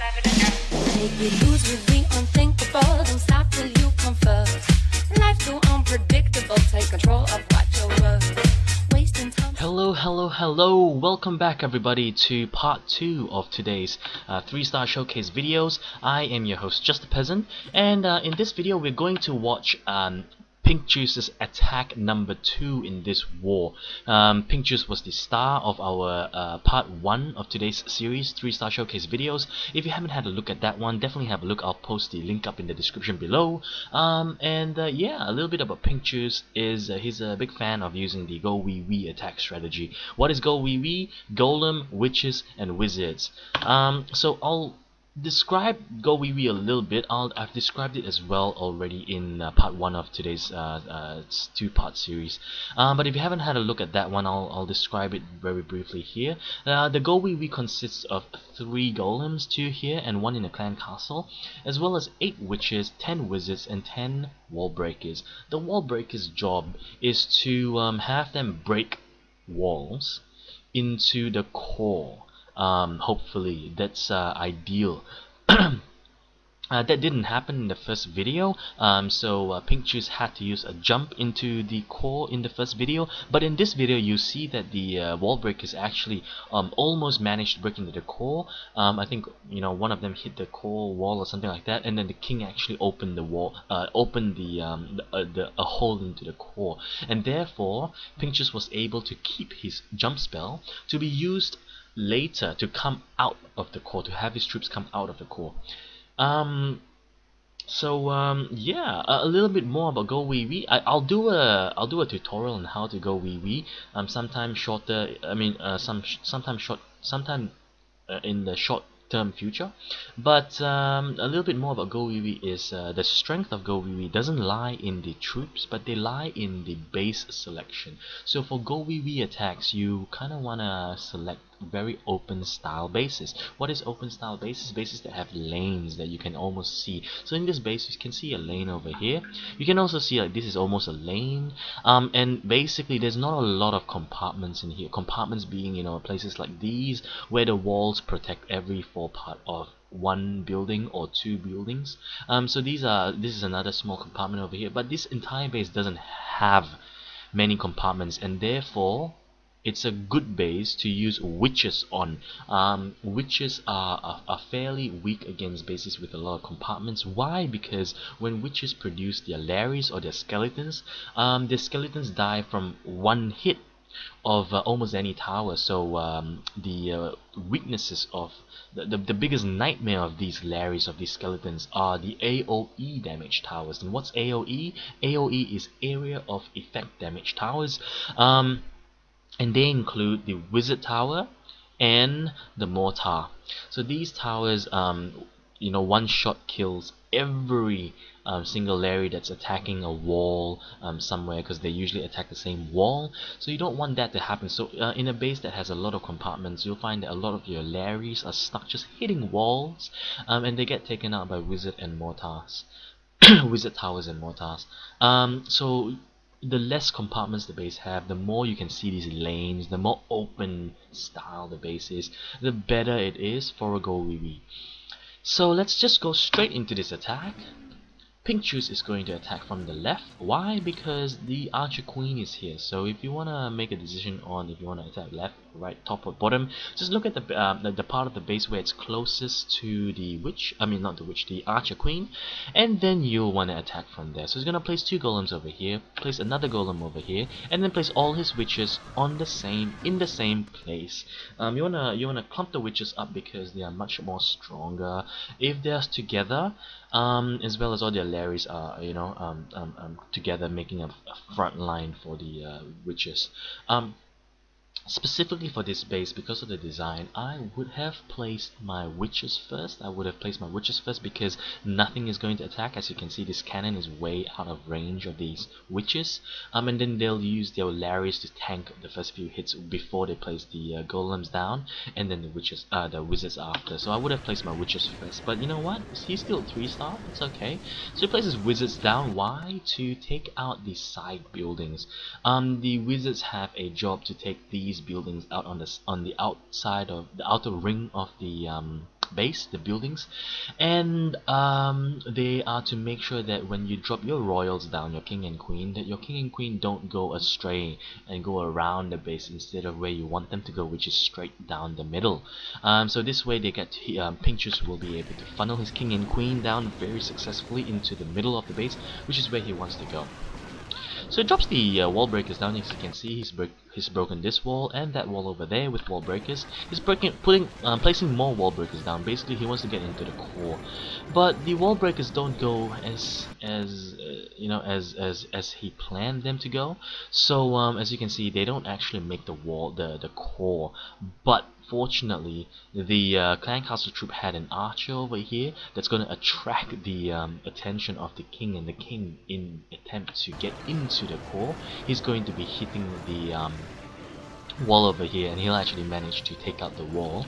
Make me lose with the unthinkable. Don't stop till you come first. Life's too unpredictable. Take control of what you're worth. Wasting time. Hello. Welcome back everybody to part 2 of today's 3-star showcase videos. I am your host, Justa Peasant, and in this video we're going to watch Pink Juice's attack number 2 in this war. Pink Juice was the star of our part 1 of today's series 3-star showcase videos. If you haven't had a look at that one, definitely have a look. I'll post the link up in the description below. Yeah, a little bit about Pink Juice is he's a big fan of using the GoWiWi attack strategy. What is GoWiWi? Golem, witches, and wizards. So I'll describe GoWiWi a little bit. I've described it as well already in part 1 of today's 2-part series. But if you haven't had a look at that one, I'll describe it very briefly here. The GoWiWi consists of 3 golems, 2 here and 1 in a clan castle, as well as 8 witches, 10 wizards, and 10 Wallbreakers. The Wallbreakers' job is to have them break walls into the core. Hopefully that's ideal. That didn't happen in the first video, so Pink Juice had to use a jump into the core in the first video, but in this video you see that the Wallbreakers actually almost managed to break into the core. I think one of them hit the core wall or something like that, and then the king actually opened the wall, opened a hole into the core, and therefore Pink Juice was able to keep his jump spell to be used later to come out of the core, to have his troops come out of the core. Yeah, a little bit more about GoWiWi. I'll do a tutorial on how to GoWiWi. Sometime shorter. I mean, sometime in the short-term future. But a little bit more about GoWiWi is the strength of GoWiWi doesn't lie in the troops, but they lie in the base selection. So for GoWiWi attacks, you kind of wanna select very open style bases. What is open style bases? Bases that have lanes that you can almost see. So in this base you can see a lane over here. You can also see like this is almost a lane, and basically there's not a lot of compartments in here. Compartments being places like these where the walls protect every 4 part of 1 building or 2 buildings. So this is another small compartment over here, but this entire base doesn't have many compartments, and therefore it's a good base to use witches on. Witches are fairly weak against bases with a lot of compartments. Why? Because when witches produce their Larries or their skeletons die from 1 hit of almost any tower. So the weaknesses of the biggest nightmare of these Larries, of these skeletons, are the AoE damage towers. And what's AoE? AoE is area of effect damage towers. And they include the wizard tower and the mortar. So these towers, one shot kills every single Larry that's attacking a wall somewhere, because they usually attack the same wall. So you don't want that to happen. So in a base that has a lot of compartments, you'll find that a lot of your Larrys are stuck just hitting walls, and they get taken out by wizard and mortars. Wizard towers and mortars. So the less compartments the base have, the more you can see these lanes, the more open style the base is, the better it is for a GoWiWi. So let's just go straight into this attack. Pink Juice is going to attack from the left. Why? Because the Archer Queen is here. So if you want to make a decision on if you want to attack left, right, top, or bottom, just look at the part of the base where it's closest to the witch. I mean, not the witch, the Archer Queen, and then you'll want to attack from there. So he's gonna place 2 golems over here, place another golem over here, and then place all his witches in the same place. You wanna clump the witches up because they are much more stronger if they're together, as well as all their Larrys are together, making a front line for the witches. Specifically for this base, because of the design, I would have placed my witches first. Because nothing is going to attack. As you can see, this cannon is way out of range of these witches, and then they'll use their Larrys to tank the first few hits before they place the golems down, and then the wizards after. So I would have placed my witches first, but you know what? He's still 3-star. It's okay. So he places wizards down. Why? To take out the side buildings. The wizards have a job to take these buildings out on the outside of the outer ring of the base, the buildings, and they are to make sure that when you drop your royals down, your king and queen, that your king and queen don't go astray and go around the base instead of where you want them to go, which is straight down the middle. So this way they get to, Pinctus will be able to funnel his king and queen down very successfully into the middle of the base, which is where he wants to go. So it drops the Wallbreakers down. As you can see, he's broken this wall and that wall over there with Wallbreakers. He's placing more Wallbreakers down. Basically, he wants to get into the core, but the Wallbreakers don't go as he planned them to go. So as you can see, they don't actually make the core. But fortunately, the clan castle troop had an archer over here that's going to attract the attention of the king, and the king, in attempt to get into the core, he's going to be hitting the wall over here, and he'll actually manage to take out the wall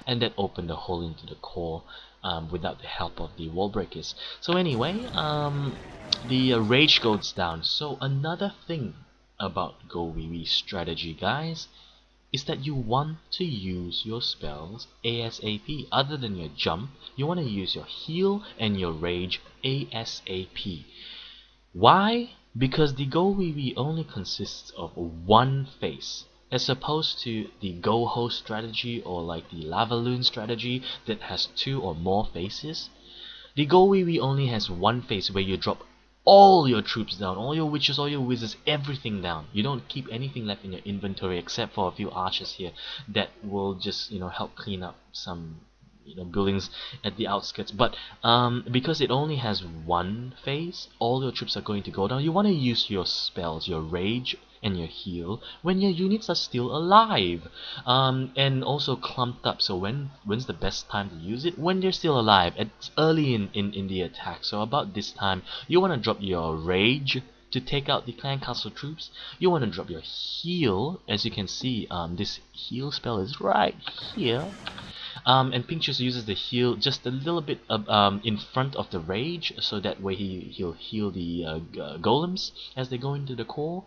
and then open the hole into the core without the help of the Wallbreakers. So anyway, the rage goes down. So another thing about GoWiWi strategy, guys, is that you want to use your spells ASAP. Other than your jump, you want to use your heal and your rage ASAP. Why? Because the GoWiWi only consists of one phase, as opposed to the Go-Ho strategy or like the Lavaloon strategy that has 2 or more phases. The GoWiWi only has one phase where you drop all your troops down, all your witches, all your wizards, everything down. You don't keep anything left in your inventory except for a few archers here that will just, help clean up some, buildings at the outskirts. But because it only has one phase, all your troops are going to go down. You want to use your spells, your rage and your heal, when your units are still alive, and also clumped up. So when's the best time to use it? When they're still alive. It's early in the attack. So about this time, you want to drop your rage to take out the clan castle troops. You want to drop your heal. As you can see, this heal spell is right here. And Pinctus uses the heal just a little bit in front of the rage, so that way he'll heal the golems as they go into the core,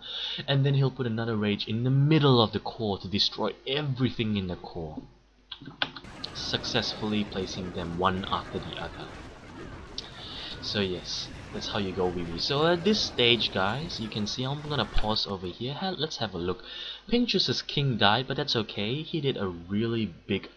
and then he'll put another rage in the middle of the core to destroy everything in the core, successfully placing them one after the other. So yes, that's how you go GoWiWi. So at this stage, guys, you can see I'm gonna pause over here. Let's have a look. Pinctus's king died, but that's okay. He did a really big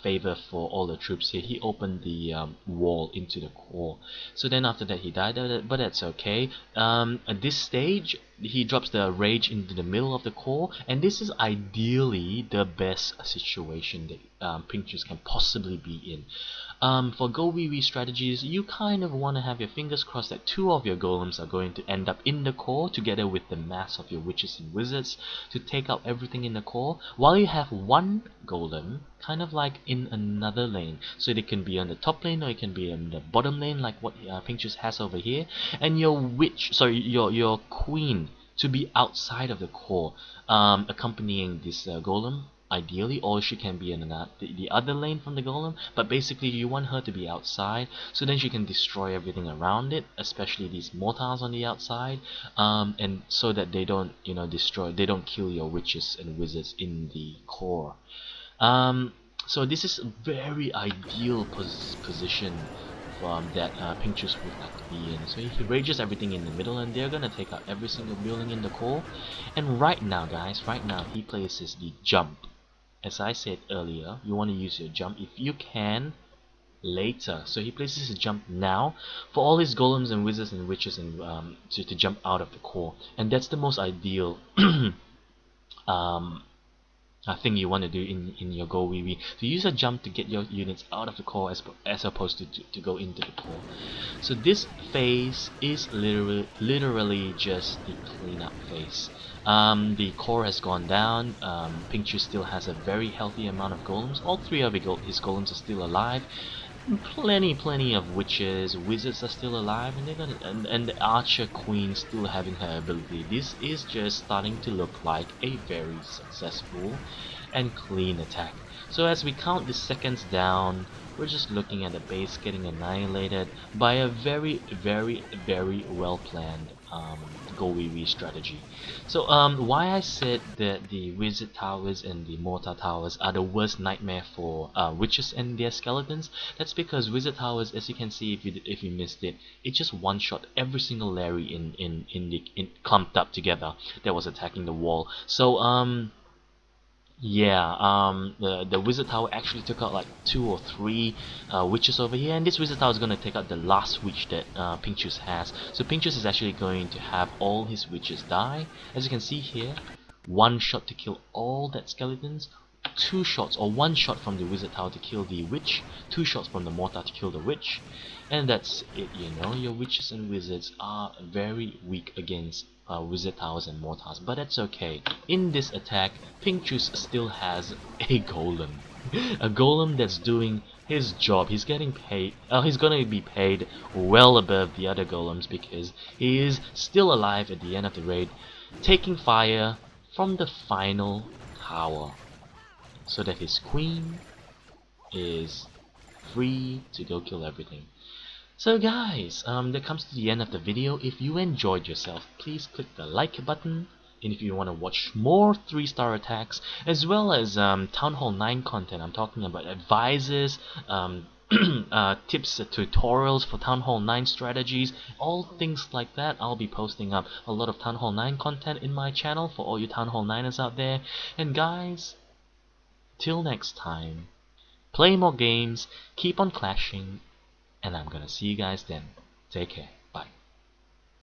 favor for all the troops here. He opened the wall into the core. So then after that he died, but that's okay. At this stage he drops the rage into the middle of the core, and this is ideally the best situation that Pinctus can possibly be in. For GoWiWi strategies, you kind of want to have your fingers crossed that 2 of your golems are going to end up in the core together with the mass of your witches and wizards to take out everything in the core, while you have 1 golem kind of like in another lane. So they can be on the top lane or it can be in the bottom lane, like what Pinctus has over here, and your your queen to be outside of the core, accompanying this golem ideally, or she can be in the other lane from the golem, but basically you want her to be outside, so then she can destroy everything around it, especially these mortars on the outside, and so that they don't they don't kill your witches and wizards in the core. So this is a very ideal position that Pinctus would like to be in. So he rages everything in the middle, and they're gonna take out every single building in the core. And right now, guys, he places the jump. As I said earlier, you want to use your jump if you can later. So he places a jump now for all his golems and wizards and witches and to jump out of the core, and that's the most ideal thing you want to do in your GoWiWi, to use a jump to get your units out of the core as opposed to go into the core. So this phase is literally just the cleanup phase. The core has gone down. Pinctus still has a very healthy amount of golems. All 3 of his golems are still alive. Plenty of witches, wizards are still alive, and the archer queen still having her ability. This is just starting to look like a very successful and clean attack. So as we count the seconds down, we're just looking at the base getting annihilated by a very well planned GoWiWi strategy. So why I said that the wizard towers and the mortar towers are the worst nightmare for witches and their skeletons, that's because wizard towers, as you can see if you missed it, it just one shot every single Larry in clumped up together that was attacking the wall. So yeah, the wizard tower actually took out like 2 or 3 witches over here, and this wizard tower is going to take out the last witch that Pincus has. So Pincus is actually going to have all his witches die. As you can see here, 1 shot to kill all that skeletons, 2 shots or 1 shot from the wizard tower to kill the witch, 2 shots from the mortar to kill the witch, and that's it. You know, your witches and wizards are very weak against wizard towers and mortars, but that's okay. In this attack, Pincus still has a golem. A golem that's doing his job. He's getting paid. He's gonna be paid well above the other golems because he is still alive at the end of the raid, taking fire from the final tower, so that his queen is free to go kill everything. So guys, that comes to the end of the video. If you enjoyed yourself, please click the like button. And if you want to watch more 3-star attacks, as well as Town Hall 9 content, I'm talking about advices, tips, tutorials for Town Hall 9 strategies, all things like that, I'll be posting up a lot of Town Hall 9 content in my channel for all you Town Hall 9ers out there. And guys, till next time, play more games, keep on clashing, and I'm gonna see you guys then. Take care.